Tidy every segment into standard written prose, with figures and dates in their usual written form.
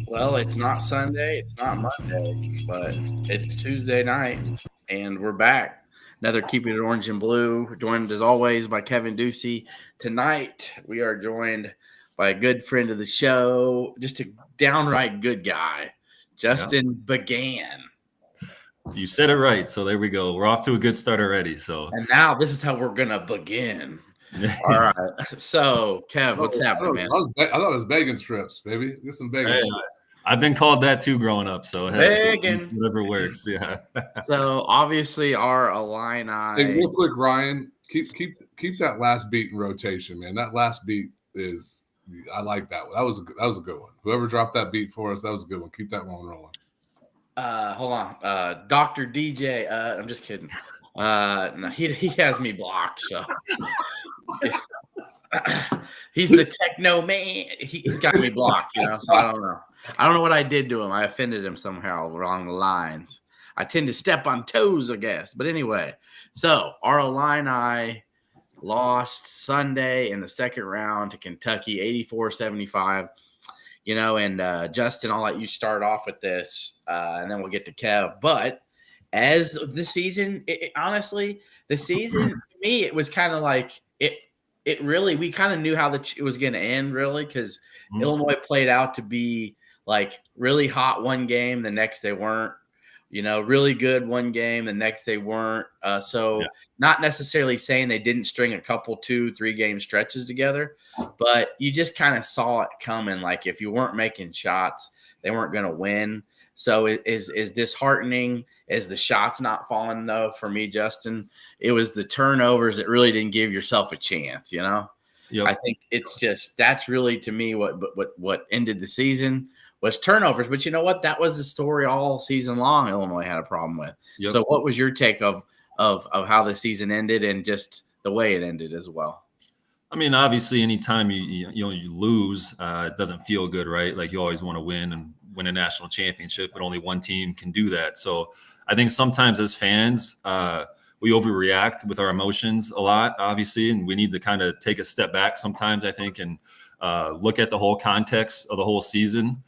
Well, it's not Sunday, it's not Monday, but it's Tuesday night, and we're back. Another Keeping It Orange and Blue, joined as always by Kevin Ducey. Tonight, we are joined by a good friend of the show, just a downright good guy, Justin Began. You said it right, so there we go. We're off to a good start already. So, And now this is how we're gonna begin. All right. So, Kev, what's happening, man? I thought it was bacon strips, baby. Get some bacon strips. I've been called that too growing up. So, Bacon. whatever works. Yeah. So, obviously, our Illini. Hey, real quick, Ryan, keep that last beat in rotation, man. That last beat is, I like that one. That was a good one. Whoever dropped that beat for us, that was a good one. Keep that one rolling. Hold on. Dr. DJ. I'm just kidding. No, he has me blocked, so he's the techno man. He's got me blocked, so I don't know. I don't know what I did to him. I offended him somehow along the lines. I tend to step on toes, I guess. But anyway, so our Illini lost Sunday in the second round to Kentucky, 84-75. And Justin, I'll let you start off with this, and then we'll get to Kev. But as the season, honestly, the season, to me, it was kind of like it really, we kind of knew how it was going to end, really, because Illinois played out to be like really hot one game, the next they weren't. Really good one game, the next they weren't. Not necessarily saying they didn't string a couple 2-3 game stretches together, but you just kind of saw it coming. Like if you weren't making shots, they weren't going to win. So it is disheartening as the shots not falling, though, for me, Justin. It was the turnovers that really didn't give yourself a chance, Yep. I think it's just that's really, to me, what ended the season was turnovers. But you know what? That was the story all season long Illinois had a problem with. Yep. So what was your take of how the season ended and just the way it ended as well? I mean, obviously, anytime you lose, it doesn't feel good, right? Like you always want to win and win a national championship, but only one team can do that. So I think sometimes as fans, we overreact with our emotions a lot, obviously, and we need to kind of take a step back sometimes, I think, and look at the whole context of the whole season.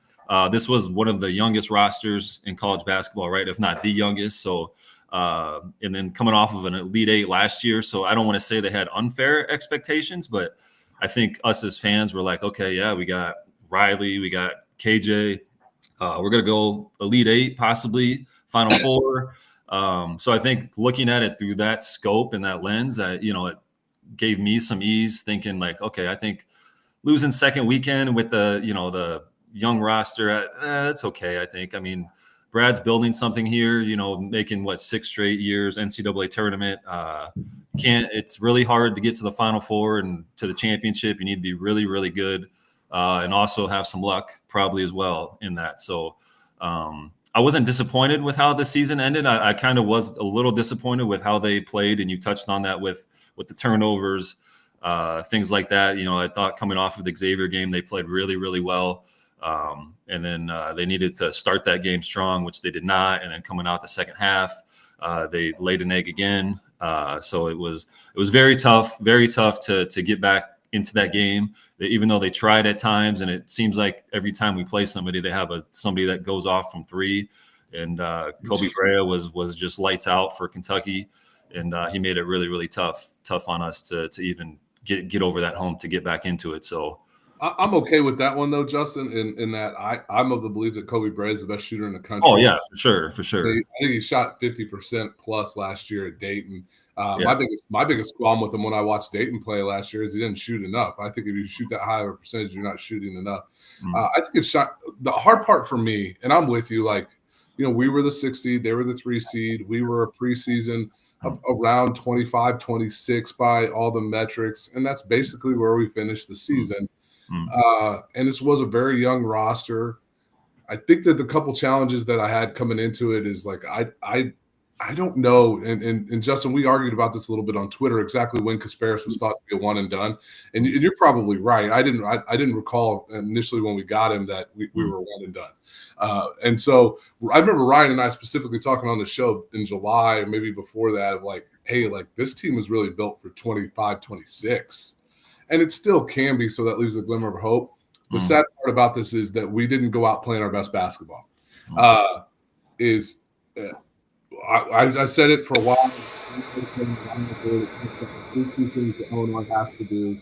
This was one of the youngest rosters in college basketball, right? If not the youngest. So, and then coming off of an Elite Eight last year. So I don't want to say they had unfair expectations, but I think us as fans were like, okay, yeah, we got Riley, we got KJ. We're going to go Elite Eight, possibly Final Four. So I think looking at it through that scope and that lens, it gave me some ease thinking like, okay, I think losing second weekend with the young roster, it's okay. I think. I mean, Brad's building something here. Making 6 straight years NCAA tournament. It's really hard to get to the Final Four and to the championship. You need to be really, really good, and also have some luck probably as well in that. So I wasn't disappointed with how the season ended. I kind of was a little disappointed with how they played, and you touched on that with the turnovers, things like that. I thought coming off of the Xavier game, they played really, really well. And then they needed to start that game strong, which they did not. And then coming out the second half, they laid an egg again. So it was very tough to get back into that game, even though they tried at times. And it seems like every time we play somebody, they have somebody that goes off from three. And Kobe Brea was just lights out for Kentucky. And he made it really, really tough on us to even get over that hump to get back into it. So I'm okay with that one, though, Justin, in that I'm of the belief that Kobe Brea is the best shooter in the country. Oh, yeah, for sure. I think he shot 50% plus last year at Dayton. My biggest qualm with him when I watched Dayton play last year is he didn't shoot enough. I think if you shoot that high of a percentage, you're not shooting enough. I think the hard part for me, and I'm with you, we were the 6 seed, they were the 3 seed. We were a preseason around 25, 26 by all the metrics, and that's basically where we finished the season. And this was a very young roster. I think that the couple challenges that I had coming into it is I don't know. And Justin, we argued about this a little bit on Twitter, exactly when Kasparis was thought to be a one and done. And you're probably right. I didn't recall initially when we got him that we were one and done. And so I remember Ryan and I specifically talking on the show in July, maybe before that, of hey, like this team was really built for 25, 26. And it still can be, so that leaves a glimmer of hope. The sad part about this is that we didn't go out playing our best basketball. I said it for a while. Two things that Illinois has to do.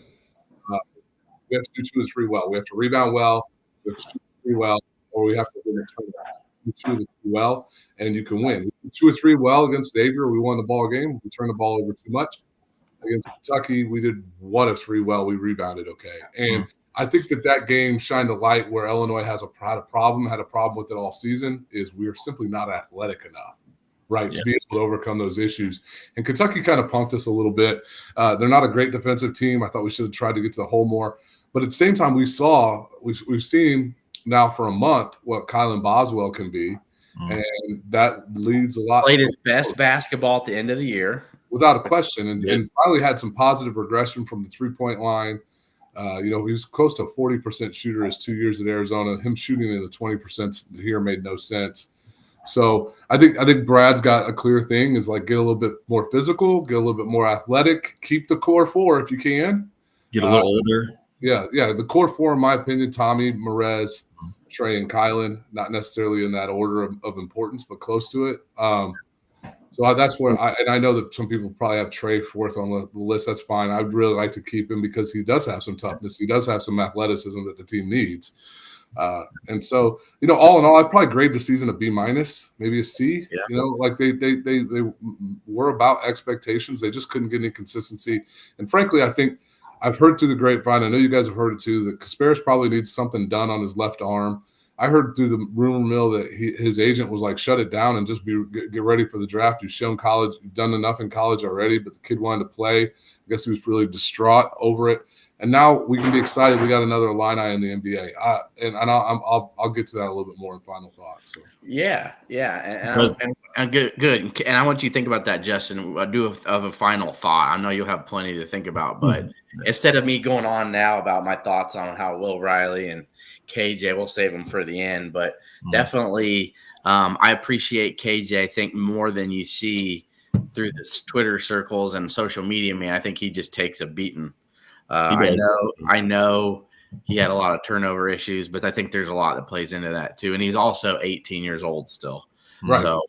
We have to do 2 or 3 well. We have to rebound well, we have to shoot 3 well, or we have to win the tournament. Do 2 or 3 well, and you can win. 2 or 3 well against Xavier, we won the ball game. We turned the ball over too much. Against Kentucky, we did 1 of 3 well. We rebounded okay. And I think that game shined a light where Illinois had a problem with it all season, is we are simply not athletic enough, right, to be able to overcome those issues. And Kentucky kind of punked us a little bit. They're not a great defensive team. I thought we should have tried to get to the hole more. But at the same time, we've seen now for a month what Kylan Boswell can be, and that leads a lot. Played his best basketball at the end of the year, without a question, and finally had some positive regression from the 3-point line. He was close to a 40% shooter his 2 years at Arizona. Him shooting in the 20% here made no sense. So I think Brad's got a clear thing, is like get a little bit more physical, get a little bit more athletic, keep the core 4 if you can. Get a little older. Yeah. The core 4, in my opinion, Tommy, Merez, Trey, and Kylan, not necessarily in that order of importance, but close to it. So that's where I know that some people probably have Trey 4th on the list. That's fine. I'd really like to keep him because he does have some toughness. He does have some athleticism that the team needs. And so, all in all, I'd probably grade the season a B-, maybe a C. Yeah. Like they were about expectations. They just couldn't get any consistency. And frankly, I think I've heard through the grapevine, I know you guys have heard it too, that Kasparis probably needs something done on his left arm. I heard through the rumor mill that his agent was like, shut it down and just get ready for the draft. You've shown college, you've done enough in college already, but the kid wanted to play. I guess he was really distraught over it. And now we can be excited. We got another Illini in the NBA. And I'll get to that a little bit more in final thoughts. So. Yeah. And good. And I want you to think about that, Justin. I do have a final thought. I know you'll have plenty to think about, but instead of me going on now about my thoughts on how Will Riley and KJ, we'll save them for the end. But definitely, I appreciate KJ, I think, more than you see through the Twitter circles and social media. Man, I think he just takes a beating. I know he had a lot of turnover issues, but I think there's a lot that plays into that too. And he's also 18 years old still. Right. So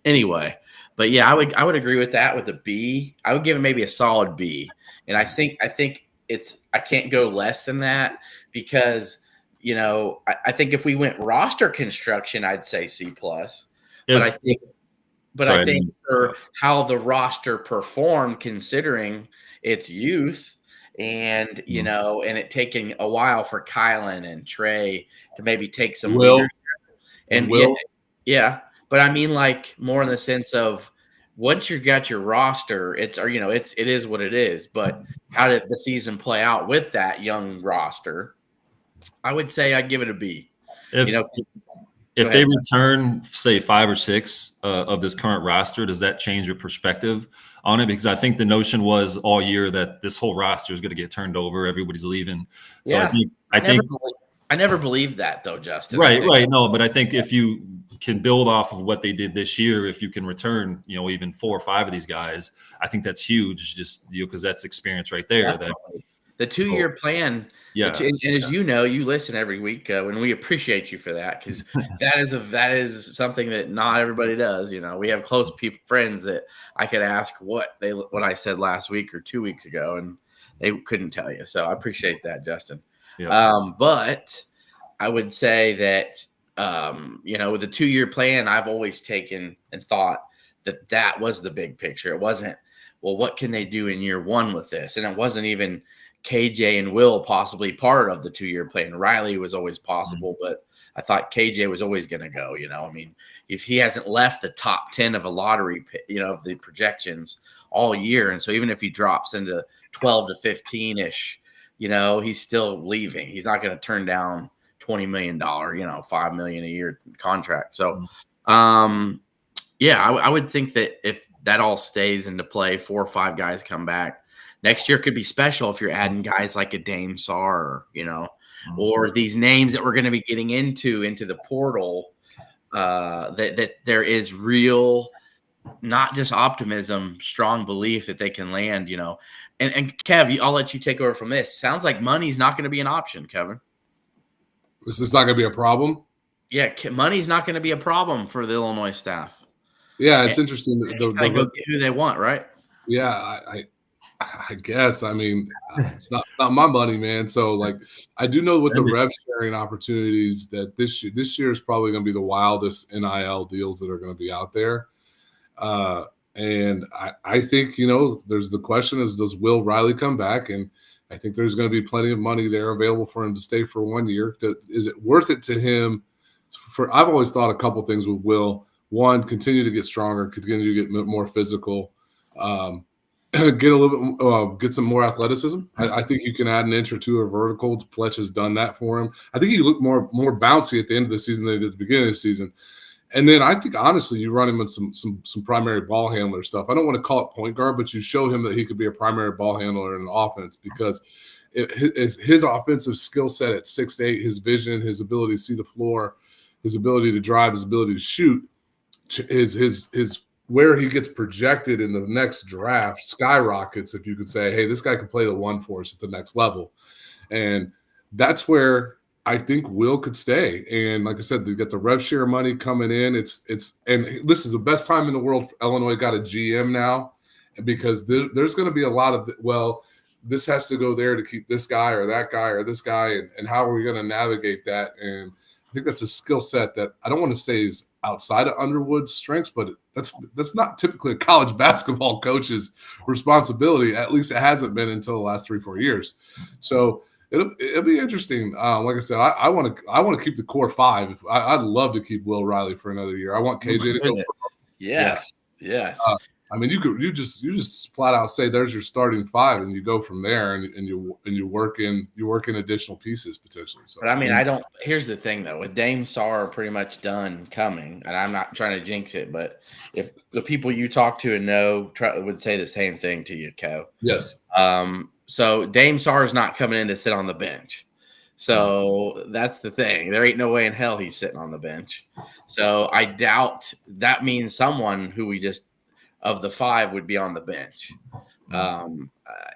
anyway, but yeah, I would agree with that with a B. I would give him maybe a solid B. And I think I can't go less than that because, I think if we went roster construction, I'd say C+. But I think for how the roster performed, considering its youth, and and it taking a while for Kylan and Trey to maybe take some leadership. And but I mean, like, more in the sense of once you got your roster, it is what it is. But how did the season play out with that young roster? I would say I'd give it a B. If they return, say, 5 or 6 of this current roster, does that change your perspective on it? Because I think the notion was all year that this whole roster is going to get turned over. Everybody's leaving. So I never believed that, though, Justin. Right. No, but I think if you can build off of what they did this year, if you can return, even 4 or 5 of these guys, I think that's huge. Just because that's experience right there. The 2-year plan. Yeah, and as you know, you listen every week, and we appreciate you for that because that is something that not everybody does. We have close friends that I could ask what I said last week or 2 weeks ago, and they couldn't tell you. So I appreciate that, Justin. Yeah. But I would say that with the 2-year plan, I've always taken and thought that was the big picture. It wasn't, well, what can they do in year 1 with this, and it wasn't even KJ and Will possibly part of the 2-year plan. Riley was always possible, but I thought KJ was always going to go. I mean, if he hasn't left the top 10 of a lottery, of the projections all year, and so even if he drops into 12 to 15-ish, he's still leaving. He's not going to turn down $20 million, $5 million a year contract. So, I would think that if that all stays into play, 4 or 5 guys come back. Next year could be special if you're adding guys like a Dame Sarr, or these names that we're going to be getting into the portal. That there is real not just optimism, strong belief that they can land, And Kev, I'll let you take over from this. Sounds like money's not going to be an option, Kevin. This is not going to be a problem? Yeah, money's not going to be a problem for the Illinois staff. Yeah, it's interesting. Go get who they want, right? Yeah, I guess. I mean, it's not my money, man. So, like, I do know with the rev sharing opportunities that this year is probably going to be the wildest NIL deals that are going to be out there. And I think, there's the question is, does Will Riley come back? And I think there's going to be plenty of money there available for him to stay for 1 year. Is it worth it to him? I've always thought a couple things with Will. One, continue to get stronger, continue to get more physical, get a little bit, get some more athleticism. I think you can add an inch or two of vertical. Fletch has done that for him. I think he looked more bouncy at the end of the season than he did at the beginning of the season. And then I think, honestly, you run him in some primary ball handler stuff. I don't want to call it point guard, but you show him that he could be a primary ball handler in an offense because his offensive skill set at 6'8", his vision, his ability to see the floor, his ability to drive, his ability to shoot, his where he gets projected in the next draft skyrockets if you could say, hey, this guy can play the one for us at the next level. And that's where I think Will could stay. And like I said, they get the rev share money coming in. And this is the best time in the world. Illinois got a GM now because there's going to be a lot of, this has to go there to keep this guy or that guy or this guy. And how are we going to navigate that? And I think that's a skill set that I don't want to say is outside of Underwood's strengths, but that's not typically a college basketball coach's responsibility. At least it hasn't been until the last 3-4 years. So it'll be interesting. Like I said, I want to keep the core five. I'd love to keep Will Riley for another year. I want KJ to go. Yes. I mean, you just flat out say there's your starting five, and you go from there, and you work in additional pieces potentially. So, but I mean, here's the thing though, with Dame Sarr pretty much done coming, and I'm not trying to jinx it, but if the people you talk to and know would say the same thing to you, Kev. Yes. So Dame Sarr is not coming in to sit on the bench. So that's the thing. There ain't no way in hell he's sitting on the bench. So I doubt that means someone who we just of the five would be on the bench,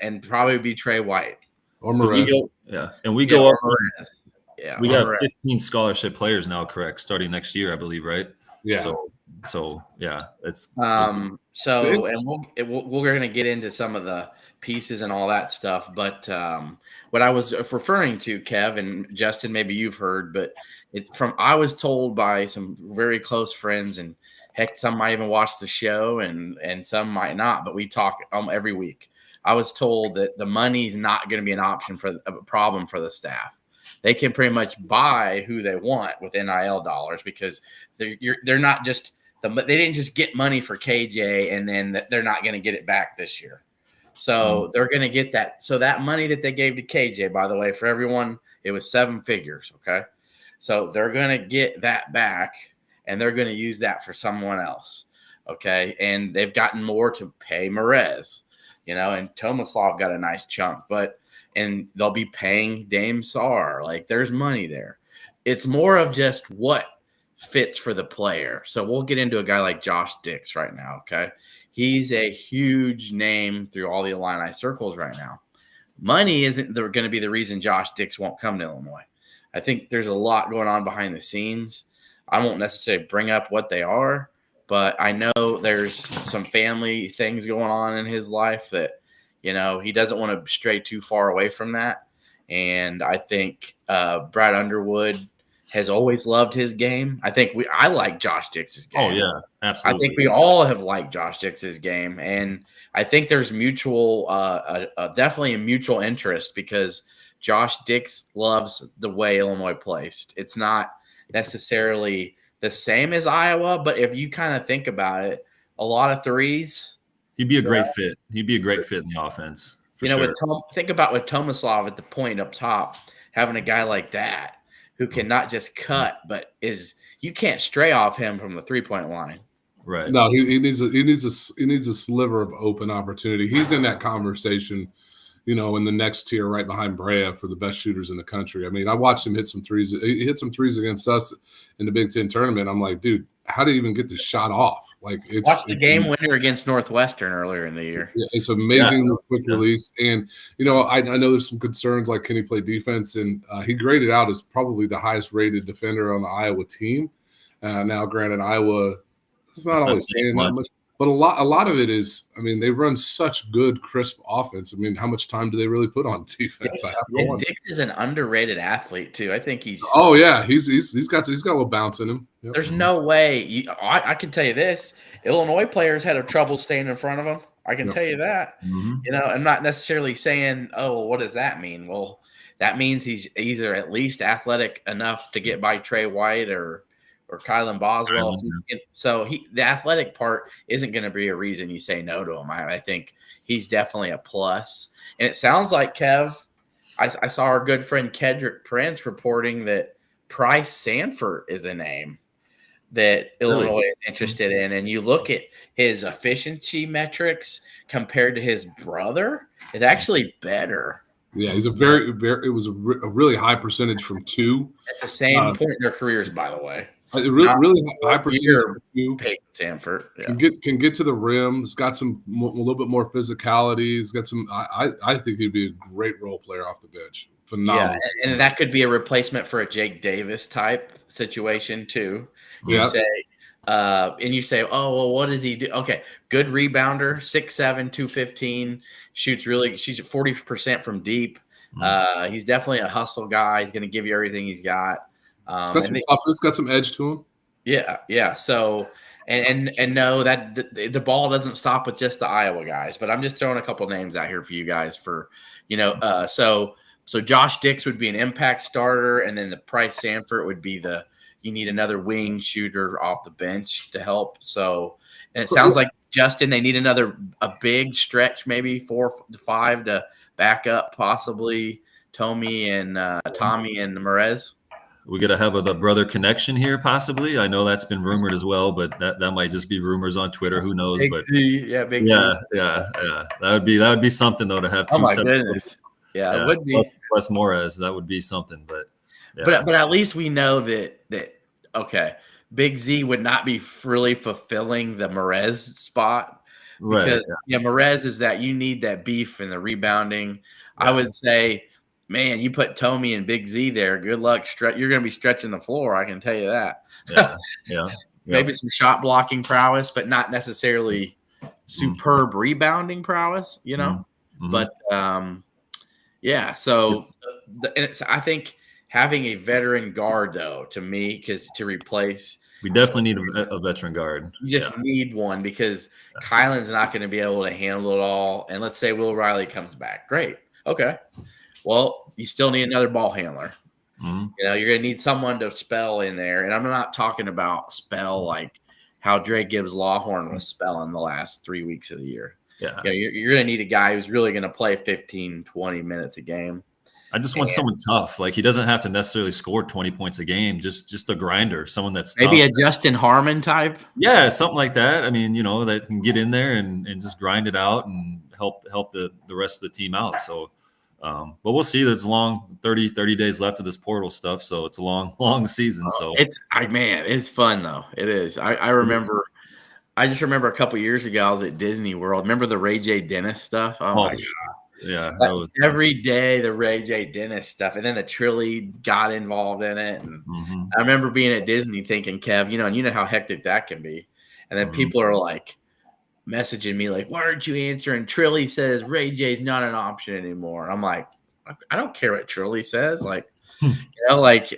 and probably be Trey White or Morez. We go up. Yeah, we have 15 scholarship players now, correct? Starting next year, I believe, right? Yeah. So yeah, it's and we're gonna get into some of the pieces and all that stuff. But what I was referring to, Kev and Justin, maybe you've heard, but I was told by some very close friends, and heck, some might even watch the show, and some might not. But we talk every week. I was told that the money's not going to be an option a problem for the staff. They can pretty much buy who they want with NIL dollars because they're not just they didn't just get money for KJ and then they're not going to get it back this year. So they're going to get that. So that money that they gave to KJ, by the way, for everyone, it was 7 figures. Okay. So they're going to get that back and they're going to use that for someone else. Okay. And they've gotten more to pay Morez, and Tomislav got a nice chunk, and they'll be paying Dame Sarr. Like there's money there. It's more of just what fits for the player. So we'll get into a guy like Josh Dix right now. Okay. He's a huge name through all the Illini circles right now. Money isn't going to be the reason Josh Dix won't come to Illinois. I think there's a lot going on behind the scenes. I won't necessarily bring up what they are, but I know there's some family things going on in his life that, he doesn't want to stray too far away from that. And I think Brad Underwood has always loved his game. I like Josh Dix's game. Oh, yeah, absolutely. I think we all have liked Josh Dix's game. And I think there's definitely a mutual interest because Josh Dix loves the way Illinois plays. It's not necessarily the same as Iowa, but if you kind of think about it, a lot of threes. He'd be a great fit. He'd be a great fit in the offense. Sure. Think about with Tomislav at the point up top, having a guy like that who can not just cut, but you can't stray off him from the 3-point line. Right. No, he needs a sliver of open opportunity. He's in that conversation, in the next tier right behind Brea for the best shooters in the country. I mean, I watched him hit some threes. He hit some threes against us in the Big Ten tournament. I'm like, dude, how do you even get this shot off? Like, watch the game winner against Northwestern earlier in the year. Yeah, it's amazing quick release. And, I know there's some concerns like, can he play defense? And he graded out as probably the highest rated defender on the Iowa team. Now, granted, Iowa is not always saying that much. But a lot of it is, I mean, they run such good, crisp offense. I mean, how much time do they really put on defense? Dix is an underrated athlete too. I think he's. Oh yeah, he's got a little bounce in him. Yep. There's no way. I can tell you this: Illinois players had a trouble staying in front of him. I can tell you that. Mm-hmm. I'm not necessarily saying, oh, well, what does that mean? Well, that means he's either at least athletic enough to get by Trey White or Kylan Boswell. So the athletic part isn't going to be a reason you say no to him. I think he's definitely a plus. And it sounds like, Kev, I saw our good friend Kedrick Prince reporting that Price Sanford is a name that Illinois is interested in. And you look at his efficiency metrics compared to his brother, it's actually better. Yeah, he's it was a really high percentage from two. At the same point in their careers, by the way. Really high percentage from two. Peyton Sanford can get to the rim. He's got a little bit more physicality. He's got some. I think he'd be a great role player off the bench. Phenomenal. Yeah, and that could be a replacement for a Jake Davis type situation too. You say, oh well, what does he do? Okay, good rebounder, 6'7", 215, she's 40% from deep. He's definitely a hustle guy. He's going to give you everything he's got. Got some toughness, got some edge to him. Yeah. So and know that the ball doesn't stop with just the Iowa guys. But I'm just throwing a couple names out here for you guys for So Josh Dix would be an impact starter, and then the Price Sanford would be you need another wing shooter off the bench to help. So, and it sounds like Justin, they need a big stretch, maybe 4 to 5 to back up possibly Tommy and Tommy and Merez. We got to have the brother connection here, possibly. I know that's been rumored as well, but that might just be rumors on Twitter. Who knows? Big Z. That would be something though to have two. Oh my goodness. Yeah, it would be plus Morez. That would be something, but at least we know that Big Z would not be really fulfilling the Merez spot because Merez is that you need that beef and the rebounding. Yeah. I would say, man, you put Tommy and Big Z there. Good luck. You're going to be stretching the floor. I can tell you that. Yeah. Maybe some shot blocking prowess, but not necessarily superb rebounding prowess. Mm-hmm. But. So I think having a veteran guard, though, to me, because to replace. We definitely need a veteran guard. You just need one because Kylan's not going to be able to handle it all. And let's say Will Riley comes back. Great. Okay. Well, you still need another ball handler. Mm-hmm. You're going to need someone to spell in there. And I'm not talking about spell like how Dre Gibbs Lawhorn was spelling the last 3 weeks of the year. Yeah. You're going to need a guy who's really going to play 15, 20 minutes a game. I just want someone tough. Like he doesn't have to necessarily score 20 points a game. Just a grinder, someone that's maybe tough. A Justin Harmon type. Yeah, something like that. I mean, that can get in there and just grind it out and help the rest of the team out. So, but we'll see. There's 30 days left of this portal stuff, so it's a long season. So it's fun though. It is. I remember. I just remember a couple years ago I was at Disney World. Remember the Ray J. Dennis stuff? Oh my God. Yeah. Every day the Ray J. Dennis stuff. And then the Trilly got involved in it. And I remember being at Disney thinking, Kev, and you know how hectic that can be. And then people are like messaging me like, why aren't you answering? Trilly says Ray J's not an option anymore. And I'm like, I don't care what Trilly says. Like,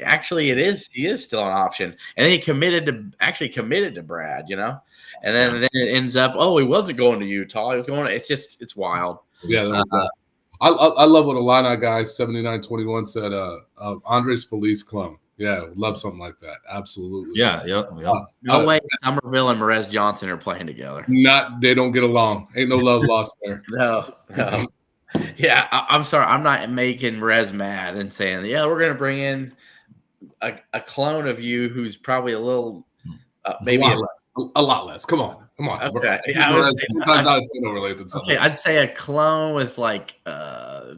actually it is. He is still an option. And then he committed to Brad, and then it ends up, he wasn't going to Utah. He was going. It's wild. Yeah. I love what Illini guy 7921 said. Andres Feliz clone. Yeah, love something like that. Absolutely. Yeah. Yep. No way Somerville and Merez Johnson are playing together. They don't get along. Ain't no love lost there. No. Yeah, I'm sorry. I'm not making Merez mad and saying, we're going to bring in a clone of you who's probably a little, maybe a lot less. Come on. Come on. Okay. Yeah, I would say, sometimes out of 10 overrated. Okay, I'd say a clone with like a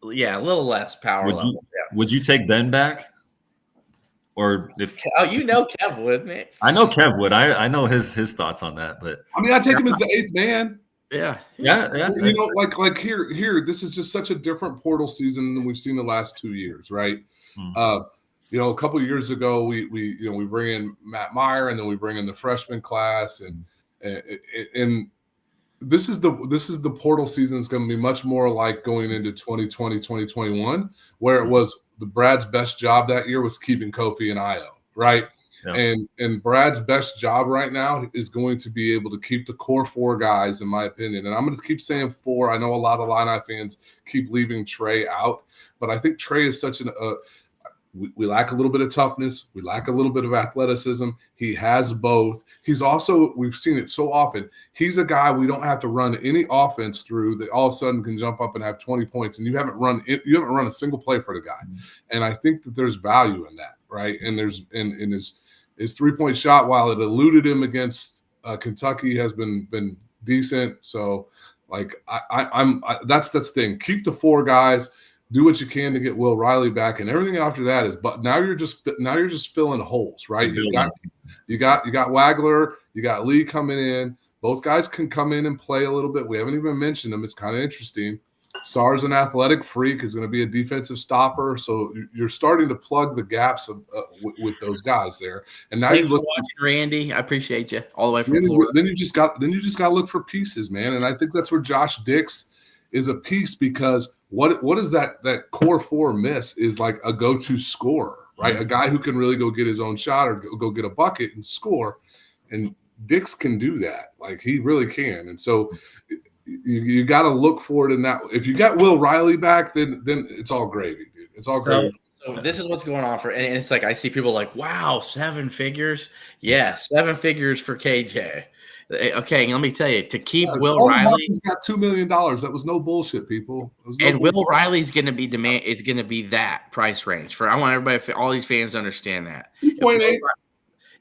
little less power level. Would you take Ben back? Or if Kev would, man. I know Kev would. I know his thoughts on that, but I mean, I take him as the 8th man. Yeah. You know, like here, this is just such a different portal season than we've seen the last 2 years, right? You know, a couple of years ago, we bring in Matt Meyer, and then we bring in the freshman class, and this is the portal season is going to be much more like going into 2020, 2021, where it was Brad's best job that year was keeping Kofi and Io, right? Yeah. And Brad's best job right now is going to be able to keep the core 4 guys, in my opinion. And I'm going to keep saying 4. I know a lot of Illini fans keep leaving Trey out, but I think Trey is such we lack a little bit of toughness. We lack a little bit of athleticism. He has both. He's also, we've seen it so often, he's a guy we don't have to run any offense through that all of a sudden can jump up and have 20 points, and you haven't run a single play for the guy. And I think that there's value in that, right? And there's in his 3-point shot, while it eluded him against Kentucky, has been decent. So like that's the thing. Keep the 4 guys. Do what you can to get Will Riley back, and everything after that is. But now you're just filling holes, right? You got Wagler, you got Lee coming in. Both guys can come in and play a little bit. We haven't even mentioned them. It's kind of interesting. Sarr's an athletic freak, is going to be a defensive stopper. So you're starting to plug the gaps with those guys there. And now Thanks for watching, Randy. I appreciate you all the way from Florida. Then you just got to look for pieces, man. And I think that's where Josh Dix is a piece, because what is that core 4 miss is like a go-to scorer, right? A guy who can really go get his own shot or go get a bucket and score. And Dix can do that. Like, he really can. And so you got to look for it in that. If you got Will Riley back, then it's all gravy, dude. It's all gravy. So this is what's going on and it's like, I see people like, wow, 7 figures. Yeah, 7 figures for KJ. Okay, let me tell you, to keep Will Riley, he's got $2 million. That was no bullshit, people. Will Riley's going to be is going to be that price range. I want everybody, all these fans, to understand that. 2.8.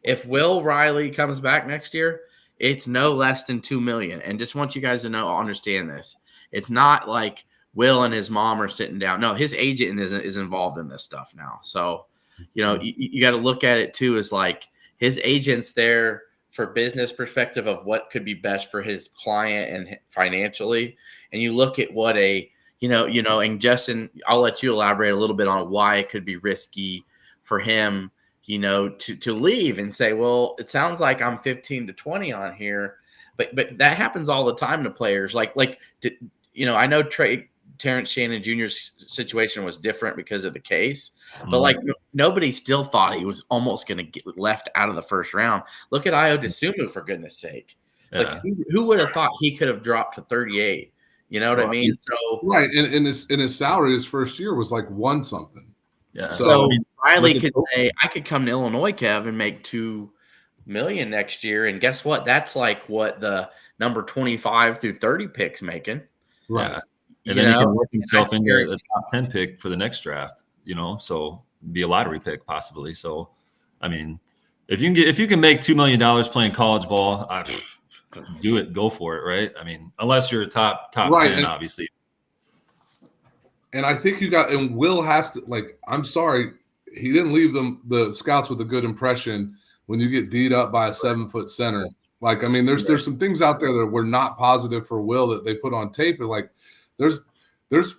If Will Riley comes back next year, it's no less than $2 million. And just want you guys to understand this. It's not like Will and his mom are sitting down. No, his agent is involved in this stuff now. So, you got to look at it too as like his agent's there for business perspective of what could be best for his client and financially. And you look at what and Justin, I'll let you elaborate a little bit on why it could be risky for him, to leave and say, well, it sounds like I'm 15 to 20 on here, but that happens all the time to players. I know Terrence Shannon Jr.'s situation was different because of the case, but nobody still thought he was almost going to get left out of the first round. Look at Ayo Dosunmu, for goodness sake. Yeah. Who would have thought he could have dropped to 38? You know what I mean? So right, and his salary his first year was like 1 something. Yeah. So Riley could say, I could come to Illinois, Kev, and make $2 million next year, and guess what? That's like what the number 25 through 30 picks making. Right. Yeah. And then he can work himself into a top 10 pick for the next draft, so be a lottery pick possibly. So, I mean, if you can make $2 million playing college ball, do it, go for it, right? I mean, unless you're a top right. 10, obviously. And I think and Will has to, I'm sorry, he didn't leave the scouts with a good impression when you get D'd up by a 7-foot center. There's some things out there that were not positive for Will that they put on tape, but there's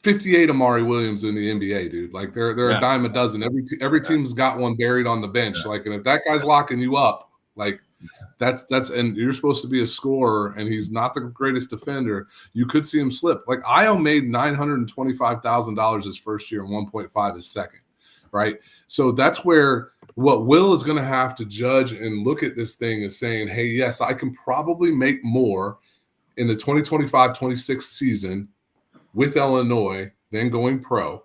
58 Amari Williams in the NBA, dude. Like they're a dime a dozen. Every team's got one buried on the bench. Yeah. And if that guy's locking you up, that's and you're supposed to be a scorer, and he's not the greatest defender, you could see him slip. Ayo made $925,000 his first year and 1.5 his second, right? So that's where what Will is going to have to judge and look at this thing is saying, hey, yes, I can probably make more in the 2025-26 season with Illinois than going pro.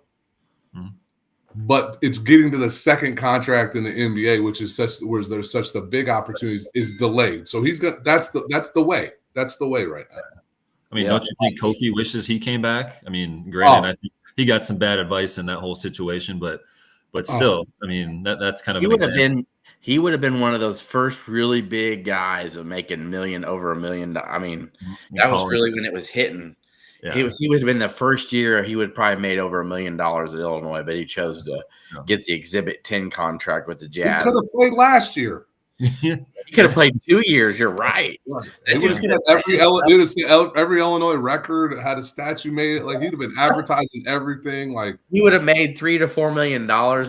But it's getting to the second contract in the NBA, which is where there's such the big opportunities, is delayed. So that's the way. That's the way right now. I mean, don't you think Kofi wishes he came back? I mean, granted, I think he got some bad advice in that whole situation, but still, I mean, that's kind of He would have been one of those first really big guys of making over $1 million. I mean, that was really when it was hitting. Yeah. He would have been the first year he would probably made over $1 million at Illinois, but he chose to get the Exhibit 10 contract with the Jazz. He could have played last year. He could have played 2 years. You're right. He would have seen every Illinois record had a statue made. Like he'd have been advertising everything. Like he would have made $3 to $4 million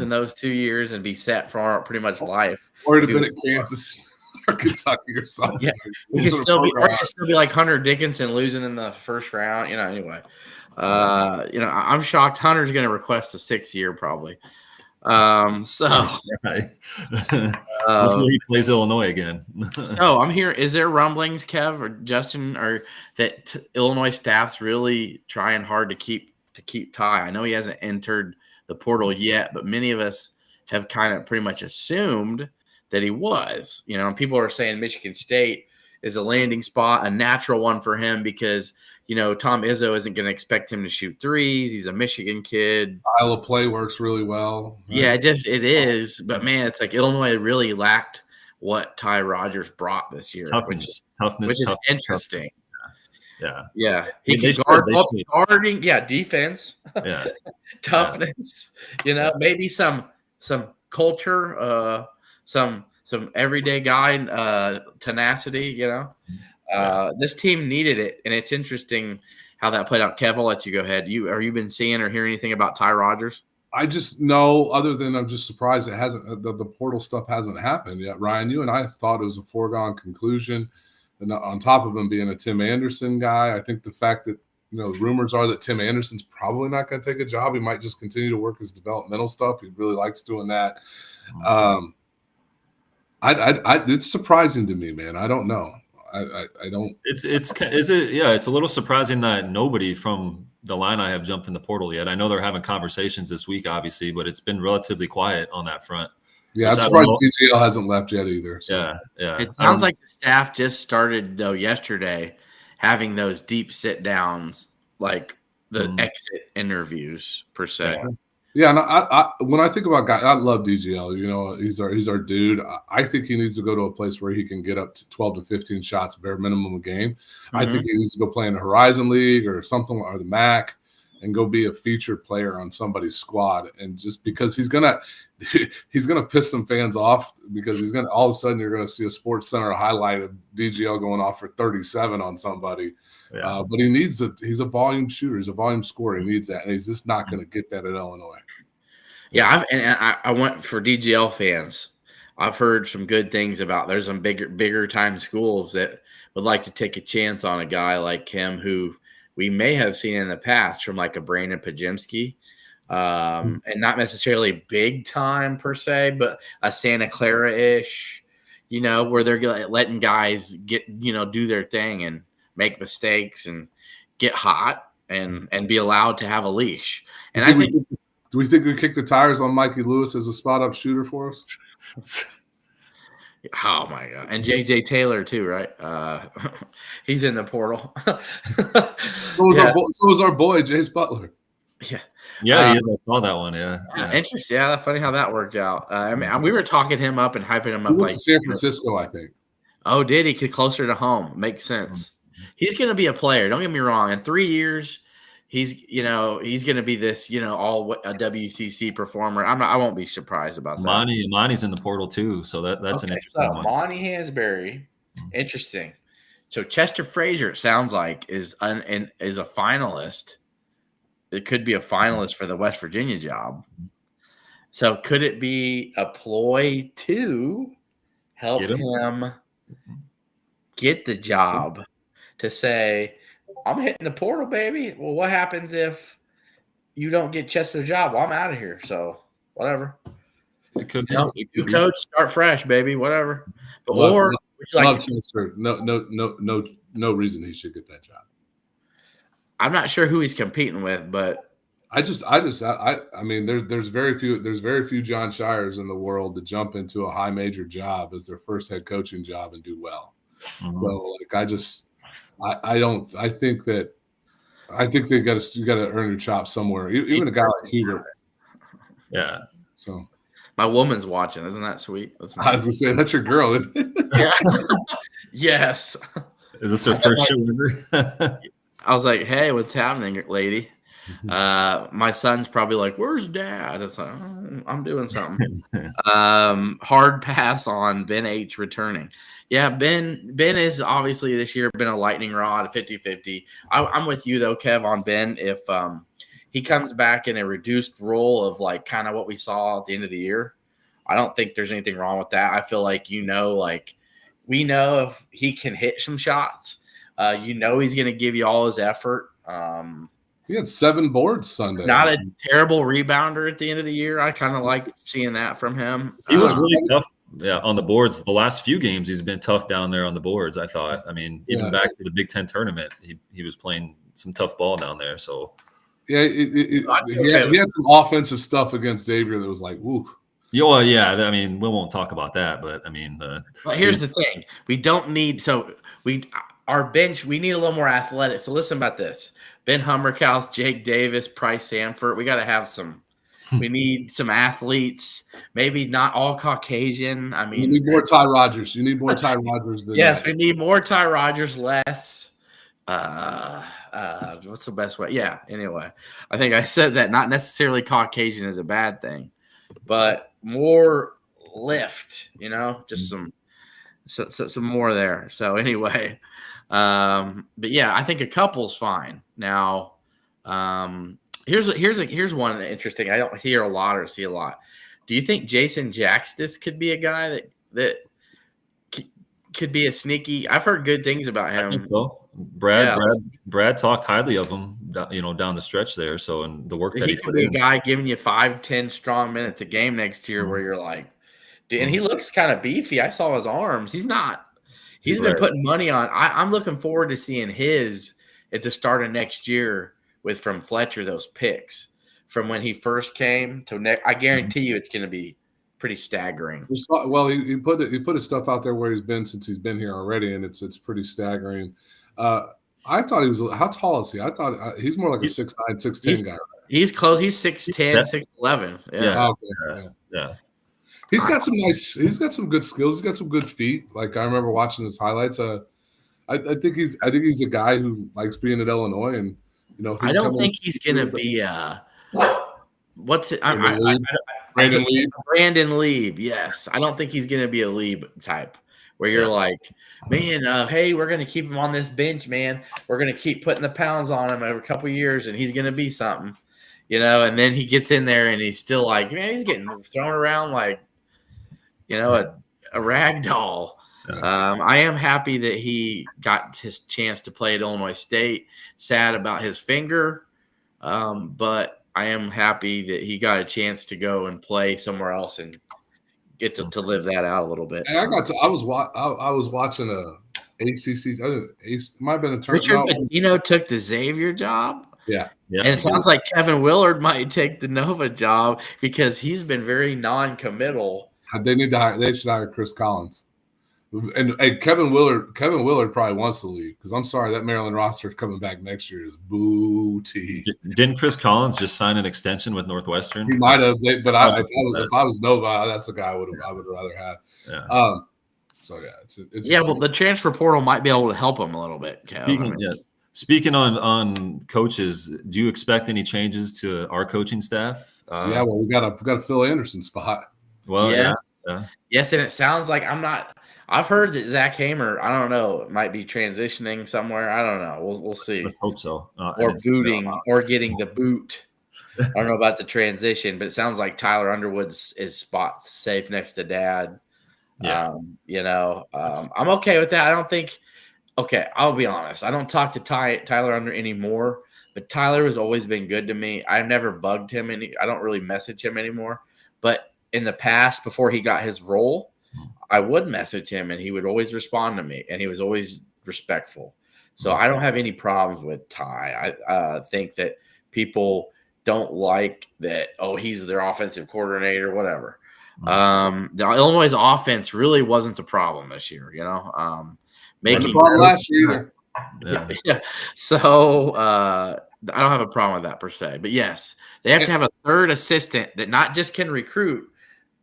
in those 2 years and be set for pretty much life. Or he'd have been at Kansas or Kentucky or something. Yeah, he could still be like Hunter Dickinson losing in the first round. Anyway, I'm shocked. Hunter's going to request a 6th year probably. Hopefully he plays Illinois again. So I'm here. Is there rumblings, Kev or Justin, or that Illinois staff's really trying hard to keep Ty? I know he hasn't entered the portal yet, but many of us have kind of pretty much assumed that he was. And people are saying Michigan State is a landing spot, a natural one for him because Tom Izzo isn't going to expect him to shoot threes. He's a Michigan kid. Style of play works really well. Right? Yeah, it is. But man, it's like Illinois really lacked what Ty Rodgers brought this year. Toughness, which is interesting. Tough. Yeah. He can guarding. Yeah, defense. Yeah. Toughness. Maybe some culture. Some everyday guy tenacity. This team needed it, and it's interesting how that played out. Kev, I'll let you go ahead. Are you been seeing or hearing anything about Ty Rodgers? I just know, other than I'm just surprised it hasn't. The portal stuff hasn't happened yet. Ryan, you and I thought it was a foregone conclusion, and on top of him being a Tim Anderson guy, I think the fact that the rumors are that Tim Anderson's probably not going to take a job. He might just continue to work his developmental stuff. He really likes doing that. It's surprising to me, man. I don't know. I don't. Is it? Yeah, it's a little surprising that nobody from the line I have jumped in the portal yet. I know they're having conversations this week, obviously, but it's been relatively quiet on that front. Yeah, I'm surprised DGL hasn't left yet either. So. Yeah. It sounds like the staff just started though yesterday having those deep sit downs, like the exit interviews per se. Yeah, and I when I think about guys, I love DGL. He's our dude. I think he needs to go to a place where he can get up to 12 to 15 shots, bare minimum a game. Mm-hmm. I think he needs to go play in the Horizon League or something, or the MAC, and go be a featured player on somebody's squad. And just because he's gonna piss some fans off, because all of a sudden you're gonna see a Sports Center highlight of DGL going off for 37 on somebody. Yeah. But he's a volume shooter. He's a volume scorer. He needs that, and he's just not going to get that at Illinois. Yeah, I went for DGL fans. I've heard some good things about. There's some bigger time schools that would like to take a chance on a guy like him, who we may have seen in the past from like a Brandon Pajemski, and not necessarily big time per se, but a Santa Clara-ish, where they're letting guys get do their thing and make mistakes and get hot and be allowed to have a leash. And do we think we kick the tires on Mikey Lewis as a spot up shooter for us? Oh my God. And JJ Taylor too, right? He's in the portal. So was our boy Jace Butler. Yeah, he is. I saw that one. Yeah. Interesting. Yeah, that's funny how that worked out. We were talking him up and hyping him up. He went to San Francisco, I think. Oh, did he? Closer to home? Makes sense. He's going to be a player. Don't get me wrong. In 3 years, he's going to be this, all a WCC performer. I won't be surprised about that. Monty's in the portal too, so that's an interesting one. Monty Hansberry, interesting. So Chester Frazier, it sounds like, is a finalist. It could be a finalist for the West Virginia job. So could it be a ploy to help him get the job? To say, I'm hitting the portal, baby. Well, what happens if you don't get Chester's job? Well, I'm out of here. So whatever. It could be. New coach, start fresh, baby. Whatever. But Chester. No reason he should get that job. I'm not sure who he's competing with, but I mean, there's very few John Shires in the world that jump into a high major job as their first head coaching job and do well. Mm-hmm. So I think you got to earn your chops somewhere. Even a guy like Hubert. Yeah. So My woman's watching. Isn't that sweet? That's I was nice. gonna say that's your girl. Isn't it? Yeah. Yes. Is this her first show ever? I was like, hey, what's happening, lady? My son's probably like, where's dad? It's like, oh, I'm doing something. Hard pass on Ben H returning. Yeah, Ben is obviously this year been a lightning rod, 50-50. I'm with you though, Kev, on Ben. If he comes back in a reduced role of like kind of what we saw at the end of the year, I don't think there's anything wrong with that. I feel like, like we know if he can hit some shots, he's going to give you all his effort. He had 7 boards Sunday. Not a terrible rebounder at the end of the year. I kind of like seeing that from him. He was really tough, on the boards. The last few games, he's been tough down there on the boards, I thought. I mean, even back to the Big Ten tournament, he was playing some tough ball down there. So, yeah, he had some offensive stuff against Xavier that was like, woo. Yeah, well, yeah. I mean, we won't talk about that, but I mean, but here's the thing: we don't need our bench. We need a little more athletic. So listen about this: Ben Hummerkaus, Jake Davis, Price Samford. We got to have some. We need some athletes. Maybe not all Caucasian. I mean, you need more Ty Rogers. You need more Ty Rogers than yes. We need more Ty Rogers, less. What's the best way? Yeah. Anyway, I think I said that. Not necessarily Caucasian is a bad thing, but more lift, just some more there. So anyway, but yeah, I think a couple's fine. Now, here's one interesting. I don't hear a lot or see a lot. Do you think Jason Jackstis could be a guy that could be a sneaky? I've heard good things about him. I think so. Brad talked highly of him, down the stretch there. So, and the work that he could be a guy giving you 5-10 strong minutes a game next year, where you're like, dude, and he looks kind of beefy. I saw his arms. He's been putting money on. I'm looking forward to seeing his at the start of next year from Fletcher, those picks from when he first came to next. I guarantee you it's going to be pretty staggering. Well, he put his stuff out there where he's been since he's been here already, and it's pretty staggering. I thought he was. How tall is he? I thought he's more like a 6'9", 6'10" guy. He's close. He's 6'10", 6'11". Yeah. Yeah. He's got some good skills. He's got some good feet. Like I remember watching his highlights. I think he's a guy who likes being at Illinois, and I don't think he's gonna be what's it? Brandon Lieb. Brandon Lieb. Yes, I don't think he's gonna be a Lieb type where you're like, man, hey, we're gonna keep him on this bench, man. We're gonna keep putting the pounds on him over a couple of years, and he's gonna be something, And then he gets in there, and he's still like, man, he's getting thrown around like, a rag doll. I am happy that he got his chance to play at Illinois State. Sad about his finger, but I am happy that he got a chance to go and play somewhere else and get to live that out a little bit. And I was watching a ACC. It might have been a tournament. Richard Pitino took the Xavier job. Yeah. And it sounds like Kevin Willard might take the Nova job because he's been very non-committal. They should hire Chris Collins. And Kevin Willard probably wants to leave because I'm sorry, that Maryland roster coming back next year is booty. Didn't Chris Collins just sign an extension with Northwestern? He might have, but if I was Nova, that's a guy I would rather have. Yeah. So yeah, it's well, the transfer portal might be able to help him a little bit. Speaking on coaches, do you expect any changes to our coaching staff? Well, we got a Phil Anderson spot. Well, yes, and it sounds like I've heard that Zach Hamer, I don't know, might be transitioning somewhere. I don't know. We'll see. Let's hope so. Or booting, or getting the boot. I don't know about the transition, but it sounds like Tyler Underwood's spot safe next to Dad. Yeah. I'm okay with that. I don't think. Okay, I'll be honest. I don't talk to Tyler Under anymore, but Tyler has always been good to me. I've never bugged him I don't really message him anymore. But in the past, before he got his role, I would message him and he would always respond to me, and he was always respectful. So I don't have any problems with Ty. I think that people don't like that, he's their offensive coordinator, whatever. The Illinois' offense really wasn't a problem this year, making the problem last year either. Yeah. So I don't have a problem with that per se. But yes, they have to have a third assistant that not just can recruit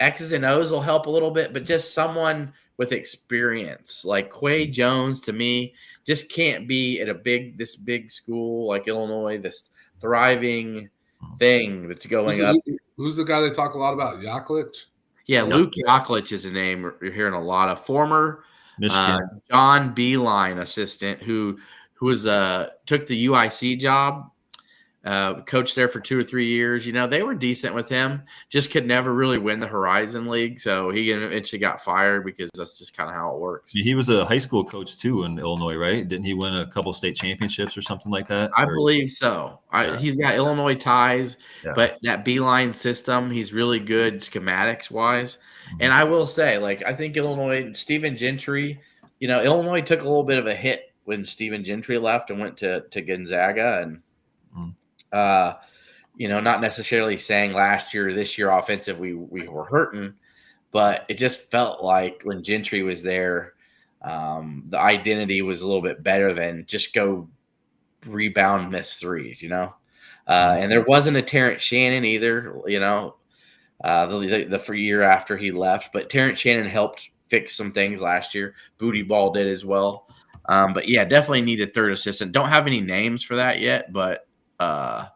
X's and O's will help a little bit, but just someone with experience like Quay Jones to me just can't be at this big school like Illinois, this thriving thing that's going up. Who's the guy they talk a lot about? Yaklich? Yeah, Luke Yaklich is a name you're hearing a lot of. Former Michigan. John Beeline assistant who was took the UIC job, coached there for 2 or 3 years. They were decent with him, just could never really win the Horizon League. So he eventually got fired because that's just kind of how it works. He was a high school coach too in Illinois, right? Didn't he win a couple state championships or something like that? I believe so. He's got Illinois ties, but that Beeline system, he's really good schematics wise. Mm-hmm. And I will say, I think Illinois, Stephen Gentry, Illinois took a little bit of a hit when Stephen Gentry left and went to Gonzaga, and not necessarily saying last year or this year offensive we were hurting, but it just felt like when Gentry was there, the identity was a little bit better than just go rebound, miss threes, and there wasn't a Terrence Shannon either, the year after he left, but Terrence Shannon helped fix some things last year. Booty Ball did as well. But yeah, definitely need a third assistant. Don't have any names for that yet, but I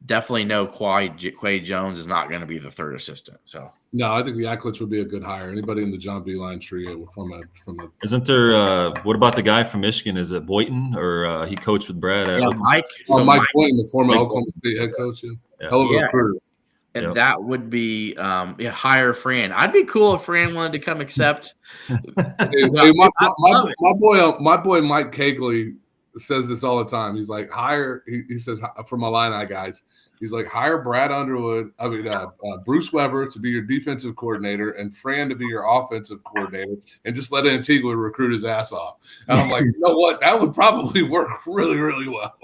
definitely know Quay Jones is not going to be the third assistant. So no, I think the Yaklich would be a good hire. Anybody in the John Beeline trio from a. Isn't there? What about the guy from Michigan? Is it Boynton or he coached with Brad? Mike. Mike Boynton, the former Oklahoma State head coach. Hell of a recruiter. And that would be hire Fran. I'd be cool if Fran wanted to come accept. My boy Mike Kegley says this all the time. He's like, he says for my Illini guys, he's like, hire Brad Underwood, Bruce Weber to be your defensive coordinator and Fran to be your offensive coordinator, and just let Antigua recruit his ass off. And I'm like, you know what? That would probably work really, really well.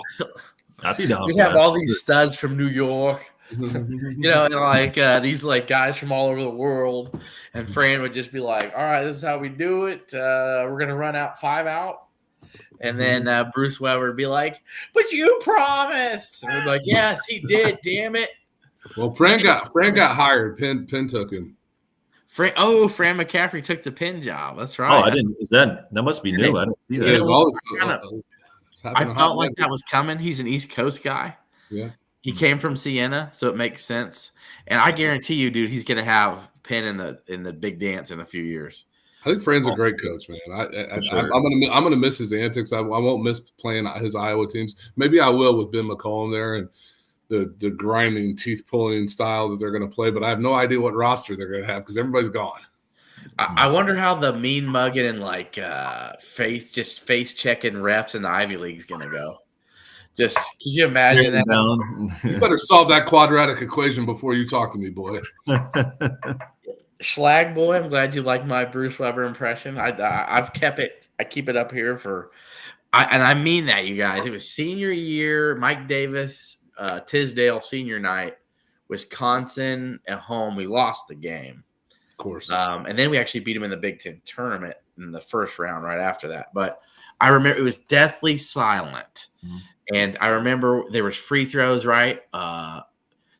I'd be down. We have all these studs from New York. These guys from all over the world, and Fran would just be like, all right, this is how we do it. We're gonna run out 5 out, and then Bruce Weber would be like, but you promised, and we'd be like, yes, he did, damn it. Well, Fran got hired. Penn took him. Fran McCaffrey took the Penn job. That's right. Oh, I didn't. That must be new. I didn't see that. I felt like that was coming. He's an East Coast guy. Yeah. He came from Siena, so it makes sense. And I guarantee you, dude, he's going to have Penn in the big dance in a few years. I think Fran's a great coach, man. I'm gonna miss his antics. I won't miss playing his Iowa teams. Maybe I will with Ben McCollum there and the grinding, teeth pulling style that they're going to play. But I have no idea what roster they're going to have because everybody's gone. I wonder how the mean mugging and face checking refs in the Ivy League is going to go. Just can you imagine that? You better solve that quadratic equation before you talk to me, boy. Schlag boy, I'm glad you like my Bruce Weber impression. I've kept it. I keep it up here and I mean that, you guys. It was senior year, Mike Davis, Tisdale senior night, Wisconsin at home. We lost the game, of course, and then we actually beat them in the Big Ten tournament in the first round right after that. But I remember it was deathly silent. Mm-hmm. And I remember there was free throws, right?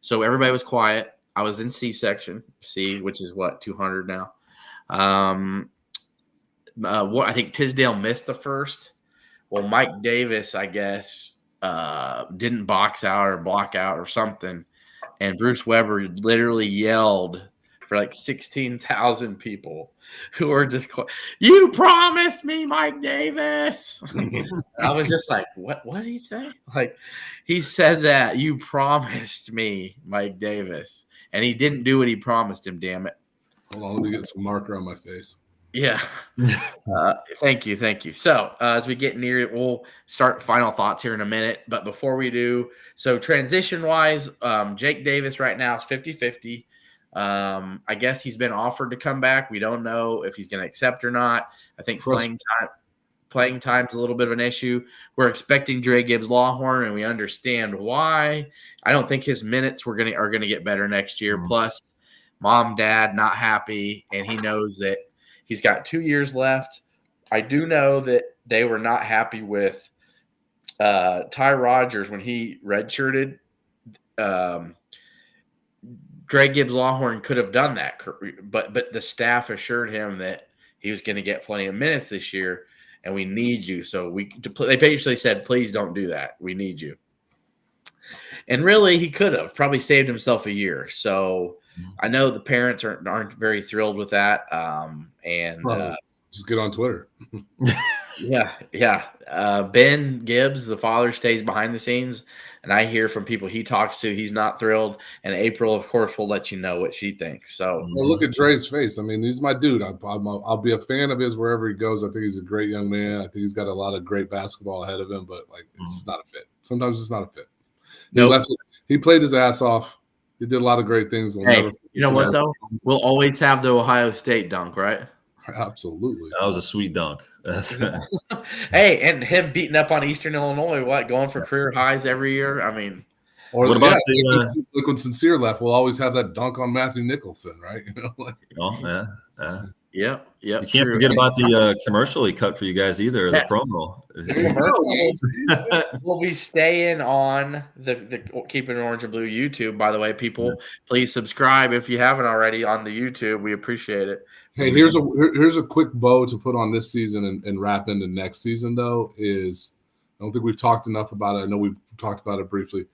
So everybody was quiet. I was in C section, which is 200 now. I think Tisdale missed the first. Well, Mike Davis, I guess, didn't box out or block out or something. And Bruce Weber literally yelled for 16,000 people who were just, you promised me, Mike Davis. I was just like, what did he say? He said that you promised me, Mike Davis. And he didn't do what he promised him, damn it. Hold on, let me get some marker on my face. Yeah. Thank you. So as we get near it, we'll start final thoughts here in a minute. But before we do, so transition-wise, Jake Davis right now is 50-50. I guess he's been offered to come back. We don't know if he's going to accept or not. I think playing time's a little bit of an issue. We're expecting Dre Gibbs Lawhorn, and we understand why. I don't think his minutes are going to get better next year. Mm-hmm. Plus, mom, dad not happy, and he knows that he's got 2 years left. I do know that they were not happy with Ty Rodgers when he redshirted. Dre Gibbs Longhorn could have done that, but the staff assured him that he was going to get plenty of minutes this year, and we need you. So they basically said, please don't do that. We need you. And really, he could have probably saved himself a year. So I know the parents aren't very thrilled with that. Just get on Twitter. Yeah. Ben Gibbs, the father, stays behind the scenes, and I hear from people he talks to, he's not thrilled. And April, of course, will let you know what she thinks. So look at Dre's face. I mean, he's my dude. I'll be a fan of his wherever he goes. I think he's a great young man. I think he's got a lot of great basketball ahead of him, but it's just not a fit. Sometimes it's not a fit. Nope. He played his ass off. He did a lot of great things. Hey, you know what, though? We'll always have the Ohio State dunk, right? Absolutely. That was a sweet dunk. Hey, and him beating up on Eastern Illinois, going for career highs every year? I mean, or what about when Sincere left? We'll always have that dunk on Matthew Nicholson, right? Yep. You can't forget about the commercial he cut for you guys either, the promo. We'll be staying on the Keeping It Orange and Blue YouTube. By the way, people, please subscribe if you haven't already on the YouTube. We appreciate it. Hey, here's a quick bow to put on this season and wrap into next season, though, is I don't think we've talked enough about it. I know we've talked about it briefly.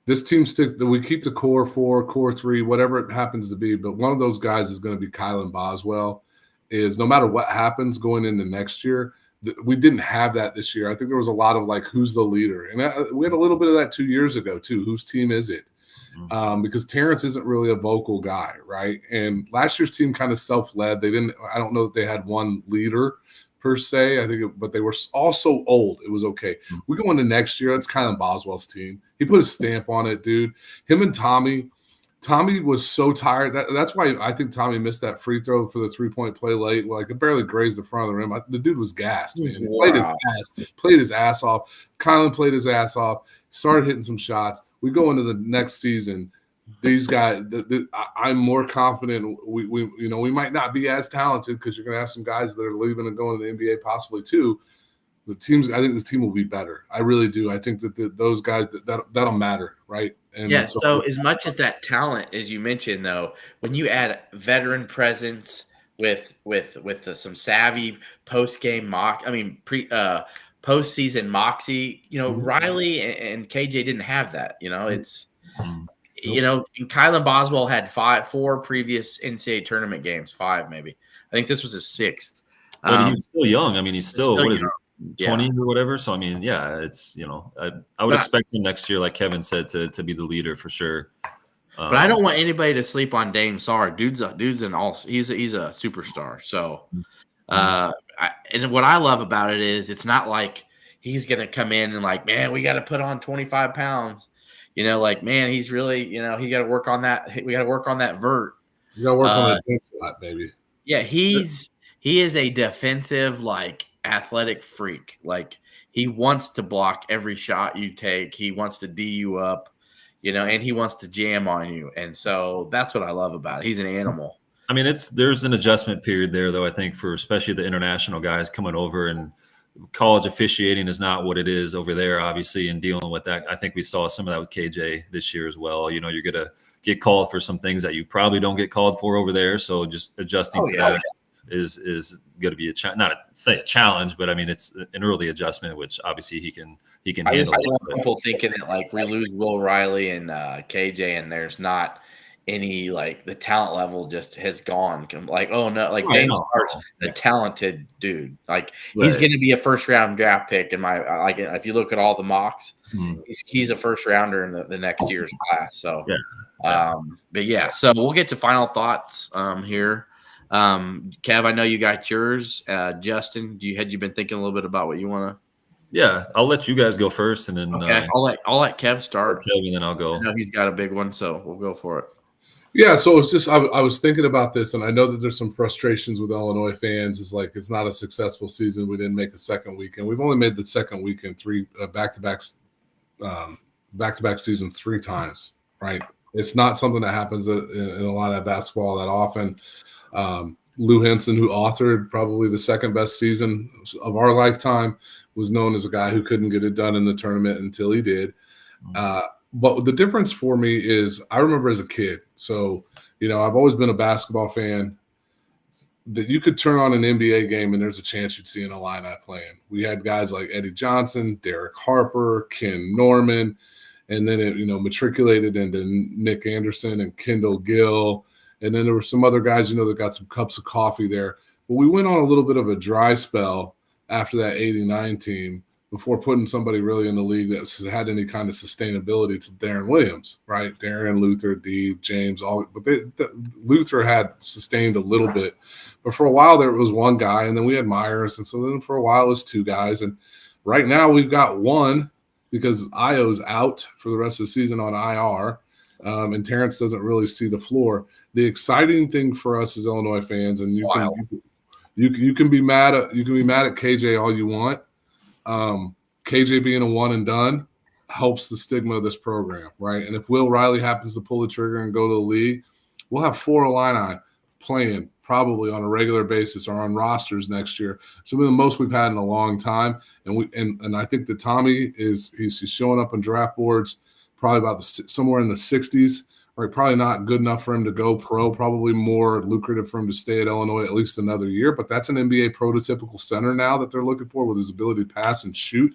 This team we keep the core 4, core 3, whatever it happens to be, but one of those guys is going to be Kylan Boswell. Is no matter what happens going into next year, we didn't have that this year. I think there was a lot of who's the leader, and we had a little bit of that 2 years ago too. Whose team is it? Because Terrence isn't really a vocal guy, right? And last year's team kind of self-led. I don't know that they had one leader per se. But they were all so old. It was okay. We go into next year. That's Kylan Boswell's team. He put a stamp on it, dude. Him and Tommy. Tommy was so tired. That's why I think Tommy missed that free throw for the 3-point play late. It barely grazed the front of the rim. The dude was gassed, man. He played his ass off. Kylan played his ass off. Started hitting some shots. We go into the next season. These guys, I'm more confident. We might not be as talented because you're going to have some guys that are leaving and going to the NBA possibly too. I think this team will be better. I really do. I think that those guys that'll matter, right? And so as much as that talent, as you mentioned, though, when you add veteran presence with some savvy postseason moxie, Riley and KJ didn't have that. It's and Kylan Boswell had 4 previous NCAA tournament games, 5 maybe. I think this was his 6th. But he's still young. I mean, he's still what is it? 20 or whatever. So I mean, it's I would expect him next year, like Kevin said, to be the leader for sure. But I don't want anybody to sleep on Dame Sarr. Dude's he's a superstar. So and what I love about it is it's not like he's gonna come in and man, we got to put on 25 pounds. Man, he's really he got to work on that. We got to work on that vert. You got to work on that jump shot, baby. Yeah, he is a defensive athletic freak. He wants to block every shot you take. He wants to D you up, and he wants to jam on you. And so that's what I love about it. He's an animal. I mean, there's an adjustment period there, though, I think, for especially the international guys coming over, and college officiating is not what it is over there, obviously, and dealing with that. I think we saw some of that with KJ this year as well. You're going to get called for some things that you probably don't get called for over there. So just adjusting to that is going to be not a challenge, but I mean, it's an early adjustment, which obviously he can handle. I want people thinking that we lose Will Riley and KJ, and there's not any the talent level just has gone. James Hart's a talented dude. He's going to be a first round draft pick in my if you look at all the mocks, he's a first rounder in the next year's class. So so we'll get to final thoughts here. Kev, I know you got yours. Justin, had you been thinking a little bit about what you want to? Yeah, I'll let you guys go first, and then I'll let Kev start. Kev, and then I'll go. I know he's got a big one, so we'll go for it. Yeah, so it's just I was thinking about this, and I know that there's some frustrations with Illinois fans. It's not a successful season. We didn't make a second weekend. We've only made the second weekend 3 back-to-back seasons 3 times, right? It's not something that happens in a lot of basketball that often. Lou Henson, who authored probably the second best season of our lifetime, was known as a guy who couldn't get it done in the tournament until he did. But the difference for me is I remember as a kid. So, I've always been a basketball fan. That you could turn on an NBA game and there's a chance you'd see an Illini playing. We had guys like Eddie Johnson, Derek Harper, Ken Norman, and then it, matriculated into Nick Anderson and Kendall Gill. And then there were some other guys, that got some cups of coffee there. But we went on a little bit of a dry spell after that 89 team before putting somebody really in the league that had any kind of sustainability to Darren Williams, right? Darren, Luther, D, James, all. But Luther had sustained a little bit. But for a while there was one guy, and then we had Myers. And so then for a while it was two guys. And right now we've got one because Io's out for the rest of the season on IR, and Terrence doesn't really see the floor. The exciting thing for us as Illinois fans, and you can be mad at KJ all you want. KJ being a one and done helps the stigma of this program, right? And if Will Riley happens to pull the trigger and go to the league, we'll have 4 Illini playing probably on a regular basis or on rosters next year. So the most we've had in a long time. And I think that Tommy he's showing up on draft boards probably about somewhere in the 60s. Right, probably not good enough for him to go pro, probably more lucrative for him to stay at Illinois at least another year. But that's an NBA prototypical center now that they're looking for with his ability to pass and shoot.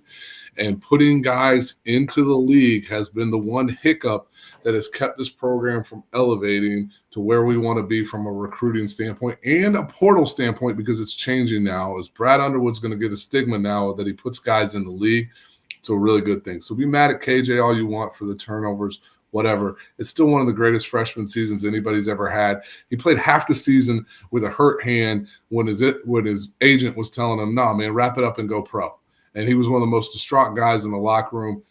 And putting guys into the league has been the one hiccup that has kept this program from elevating to where we want to be from a recruiting standpoint and a portal standpoint, because it's changing now. As Brad Underwood's going to get a stigma now that he puts guys in the league. It's a really good thing. So be mad at KJ all you want for the turnovers, whatever. It's still one of the greatest freshman seasons anybody's ever had. He played half the season with a hurt hand when his agent was telling him, "No, man, wrap it up and go pro." And he was one of the most distraught guys in the locker room.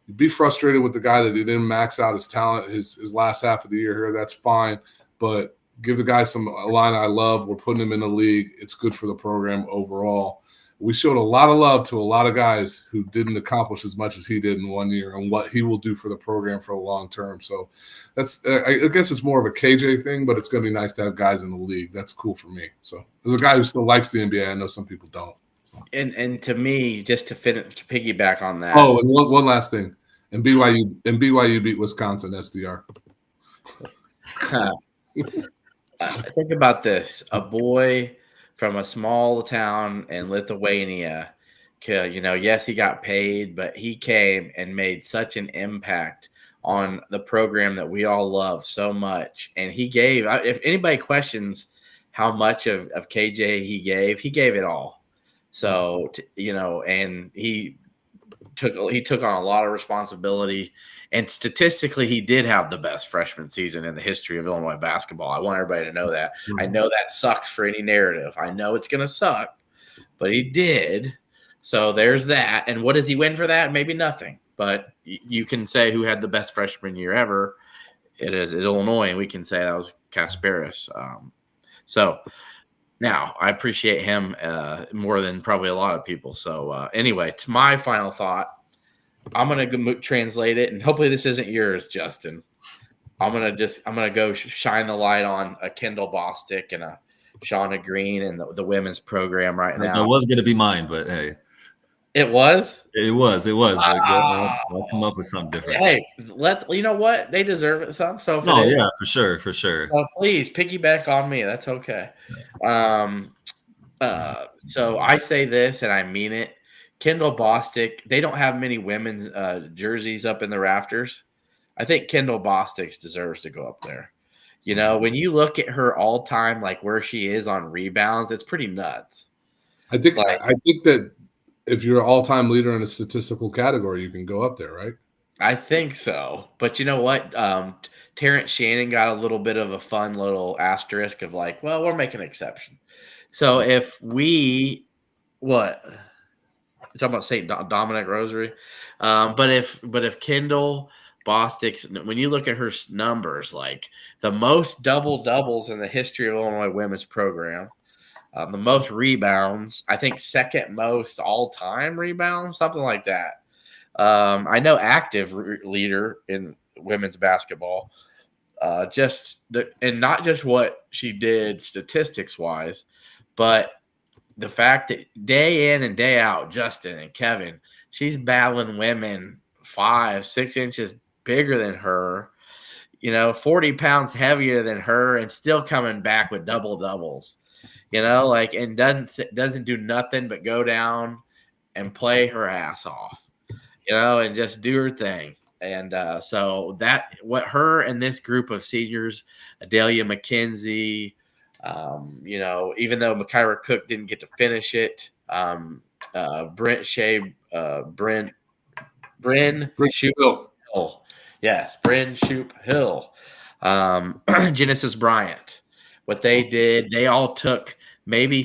You'd be frustrated with the guy that he didn't max out his talent his last half of the year here. That's fine. But give the guy some Illini love. We're putting him in the league. It's good for the program overall. We showed a lot of love to a lot of guys who didn't accomplish as much as he did in 1 year and what he will do for the program for the long term. So that's, I guess it's more of a KJ thing, but it's going to be nice to have guys in the league. That's cool for me. So as a guy who still likes the NBA, I know some people don't. So. And to me, just to piggyback on that. Oh, and one last thing. And BYU beat Wisconsin SDR. Think about this. A boy from a small town in Lithuania, yes, he got paid, but he came and made such an impact on the program that we all love so much. And he gave, if anybody questions how much of KJ he gave it all. So, and he took on a lot of responsibility. And statistically, he did have the best freshman season in the history of Illinois basketball. I want everybody to know that. Mm-hmm. I know that sucks for any narrative. I know it's going to suck, but he did. So there's that. And what does he win for that? Maybe nothing. But you can say who had the best freshman year ever. It is Illinois, and we can say that was Kasparis. So now I appreciate him more than probably a lot of people. So anyway, to my final thought, I'm going to translate it, and hopefully this isn't yours, Justin. I'm going to go shine the light on a Kendall Bostic and a Shauna Green and the women's program right now. It was going to be mine, but hey. It was? It was. But I'll come up with something different. Hey, you know what? They deserve it some. So yeah, for sure. So please piggyback on me. That's okay. So I say this, and I mean it. Kendall Bostic, they don't have many women's jerseys up in the rafters. I think Kendall Bostic deserves to go up there. When you look at her all time, like where she is on rebounds, it's pretty nuts. I think that if you're an all-time leader in a statistical category, you can go up there, right? I think so. But you know what? Terrence Shannon got a little bit of a fun little asterisk of like, well, we're making an exception. So if we – what – you're talking about St. Dominic Rosary. But if Kendall Bostic's, when you look at her numbers, like the most double-doubles in the history of Illinois women's program, the most rebounds, I think second most all-time rebounds, something like that. I know active leader in women's basketball, and not just what she did statistics-wise, but the fact that day in and day out, Justin and Kevin, she's battling women 5-6 inches bigger than her, 40 pounds heavier than her, and still coming back with double doubles, and doesn't do nothing but go down and play her ass off, and just do her thing. And so what her and this group of seniors, Adelia McKenzie, even though Mykyra Cook didn't get to finish it, Bryn Shoop Hill. Yes, Bryn Shoop Hill. Genesis Bryant. What they did, they all took maybe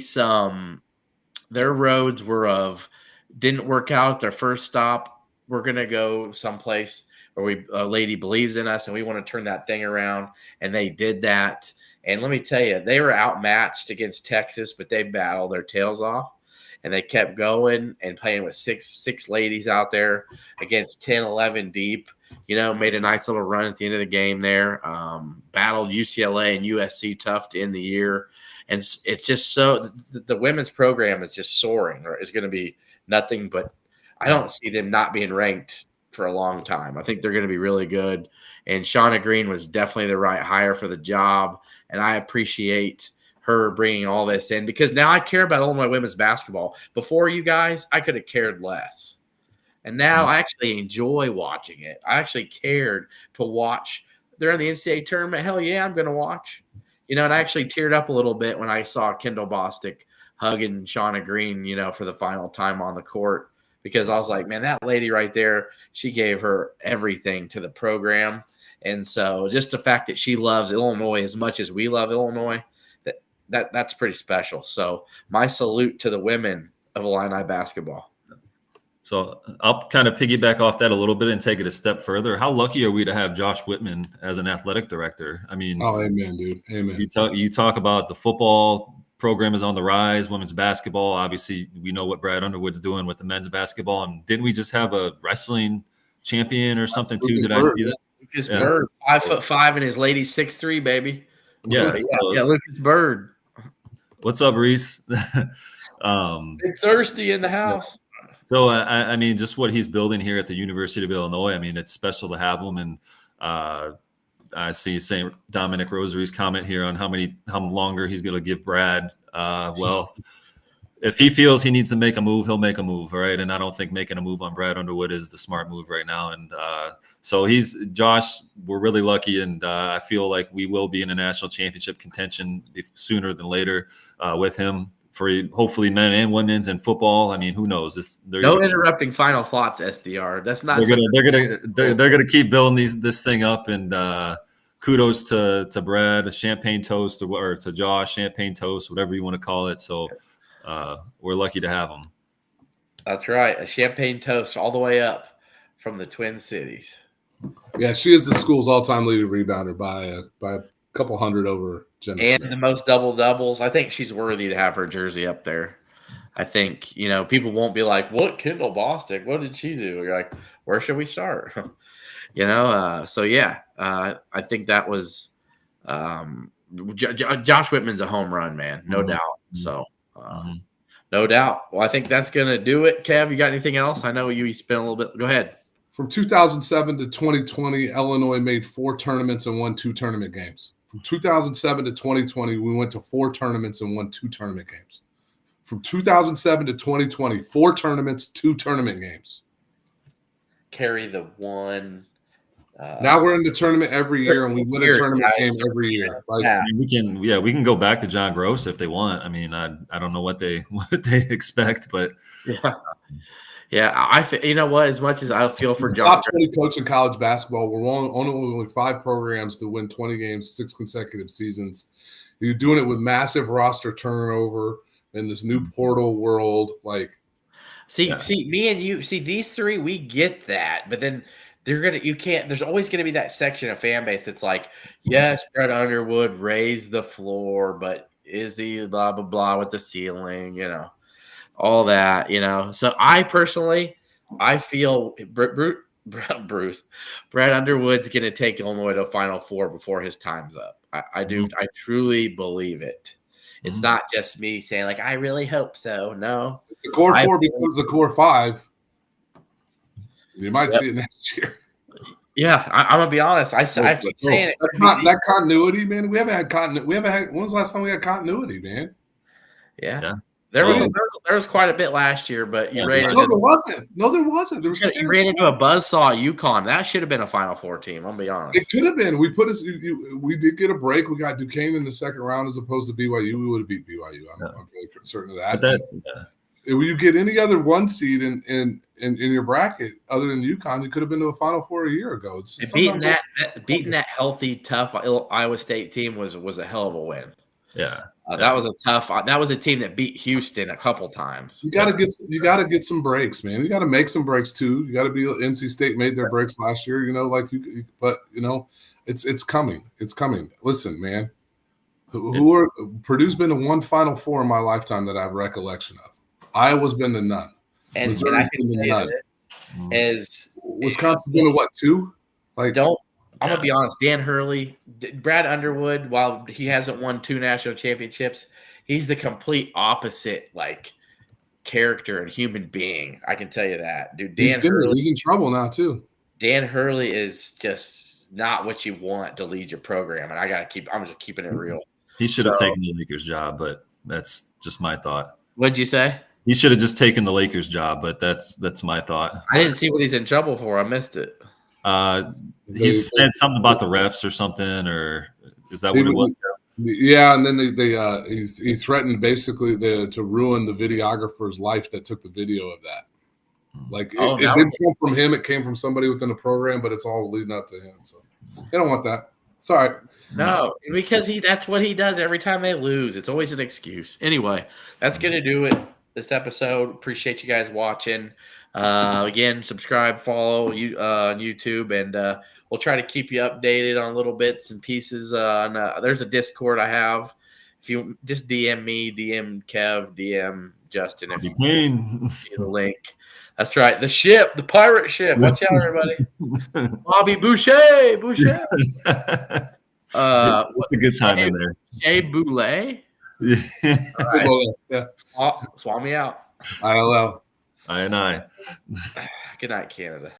their roads didn't work out their first stop. We're going to go someplace where a lady believes in us and we want to turn that thing around. And they did that. And let me tell you, they were outmatched against Texas, but they battled their tails off. And they kept going and playing with six ladies out there against 10, 11 deep, made a nice little run at the end of the game there, battled UCLA and USC tough to end the year. And it's just so the women's program is just soaring, or is going to be nothing but I don't see them not being ranked for a long time. I think they're going to be really good. And Shauna Green was definitely the right hire for the job. And I appreciate her bringing all this in because now I care about Illinois women's basketball. Before you guys, I could have cared less. And now I actually enjoy watching it. I actually cared to watch. They're in the NCAA tournament. Hell yeah, I'm going to watch. And I actually teared up a little bit when I saw Kendall Bostic hugging Shauna Green, for the final time on the court. Because I was like, man, that lady right there, she gave her everything to the program. And so just the fact that she loves Illinois as much as we love Illinois, that's pretty special. So my salute to the women of Illini basketball. So I'll kind of piggyback off that a little bit and take it a step further. How lucky are we to have Josh Whitman as an athletic director? I mean, amen, dude. Amen. You talk about the football program is on the rise, women's basketball. Obviously, we know what Brad Underwood's doing with the men's basketball. And didn't we just have a wrestling champion or something too? Did I see that? Lucas Bird, 5'5" and his lady 6'3", baby. Yeah, Lucas Bird. What's up, Reese? Big Thirsty in the house. So, I mean, just what he's building here at the University of Illinois, I mean, it's special to have him. And I see St. Dominic Rosary's comment here on how longer he's going to give Brad. Well, if he feels he needs to make a move, he'll make a move, right? And I don't think making a move on Brad Underwood is the smart move right now. And so Josh, we're really lucky, and I feel like we will be in a national championship contention sooner than later with him. For hopefully men and women's and football. I mean, who knows? No interrupting final thoughts, SDR. That's not. They're gonna keep building this thing up. And kudos to Brad, a champagne toast, or to Josh, champagne toast, whatever you want to call it. So we're lucky to have him. That's right, a champagne toast all the way up from the Twin Cities. Yeah, she is the school's all-time leading rebounder by a couple hundred over Genesis. And the most double doubles. I think she's worthy to have her jersey up there. I think, people won't be like, what Kendall Bostic? What did she do? You're like, where should we start? So yeah, I think that was Josh Whitman's a home run, man. No doubt. So no doubt. Well, I think that's going to do it. Kev, you got anything else? I know you spent a little bit. Go ahead. From 2007 to 2020, Illinois made 4 tournaments and won 2 tournament games. From 2007 to 2020, we went to 4 tournaments and won 2 tournament games. From 2007 to 2020, 4 tournaments, 2 tournament games. Carry the one. Now we're in the tournament every year, and we win a tournament game every year. We can go back to John Gross if they want. I mean, I don't know what they expect, but yeah. You know what? As much as I feel for John, top 20 coach in college basketball, we're only 5 programs to win 20 games, 6 consecutive seasons. You're doing it with massive roster turnover in this new portal world. See, me and you, these 3, we get that, but then there's always gonna be that section of fan base that's like, yes, Brett Underwood raised the floor, but is he blah blah blah with the ceiling, all that, So I personally, I feel Brett Underwood's gonna take Illinois to Final Four before his time's up. I do. I truly believe it. It's not just me saying I really hope so. No, the core 4 becomes the core 5. You might see it next year. Yeah, I'm gonna be honest. I keep saying it. That continuity, man. We haven't had continuity. When was the last time we had continuity, man? Yeah. There was quite a bit last year, but you ran No, there wasn't. There was you ran into a buzzsaw at UConn. That should have been a Final Four team. I'll be honest. It could have been. We did get a break. We got Duquesne in the second round as opposed to BYU. We would have beat BYU. I'm really certain of that. If you get any other one seed in your bracket other than UConn, you could have been to a Final Four a year ago. Beating that healthy, tough Iowa State team was a hell of a win. Yeah. That was a tough. That was a team that beat Houston a couple times. You got to get some breaks, man. You got to make some breaks too. You got to be. NC State made their breaks last year, but it's coming. It's coming. Listen, man. Purdue's been to one Final Four in my lifetime that I have recollection of. Iowa's been to none. And Missouri's been to none. Wisconsin's been to what, 2? I'm gonna be honest. Dan Hurley, Brad Underwood, while he hasn't won 2 national championships, he's the complete opposite, character and human being. I can tell you that, dude. He's in trouble now too. Dan Hurley is just not what you want to lead your program, and I'm just keeping it real. He should have taken the Lakers job, but that's just my thought. What'd you say? He should have just taken the Lakers job, but that's my thought. I didn't see what he's in trouble for. I missed it. He said something about the refs or something, or is that what it was? Yeah, and then he threatened basically to ruin the videographer's life that took the video of that. It didn't come from him; it came from somebody within the program, but it's all leading up to him. So they don't want that. It's all right. No, because that's what he does every time they lose. It's always an excuse. Anyway, that's gonna do it. This episode. Appreciate you guys watching. Again, subscribe, follow you on YouTube, and we'll try to keep you updated on little bits and pieces. There's a Discord I have. If you just DM me, DM Kev, DM Justin, if you can see the link. That's right. The pirate ship. Watch out, everybody. Bobby Boucher. It's a good time in there. Shea Boulet. Yeah. Right. Yeah. Swap me out. ILL. I. Good night, Canada.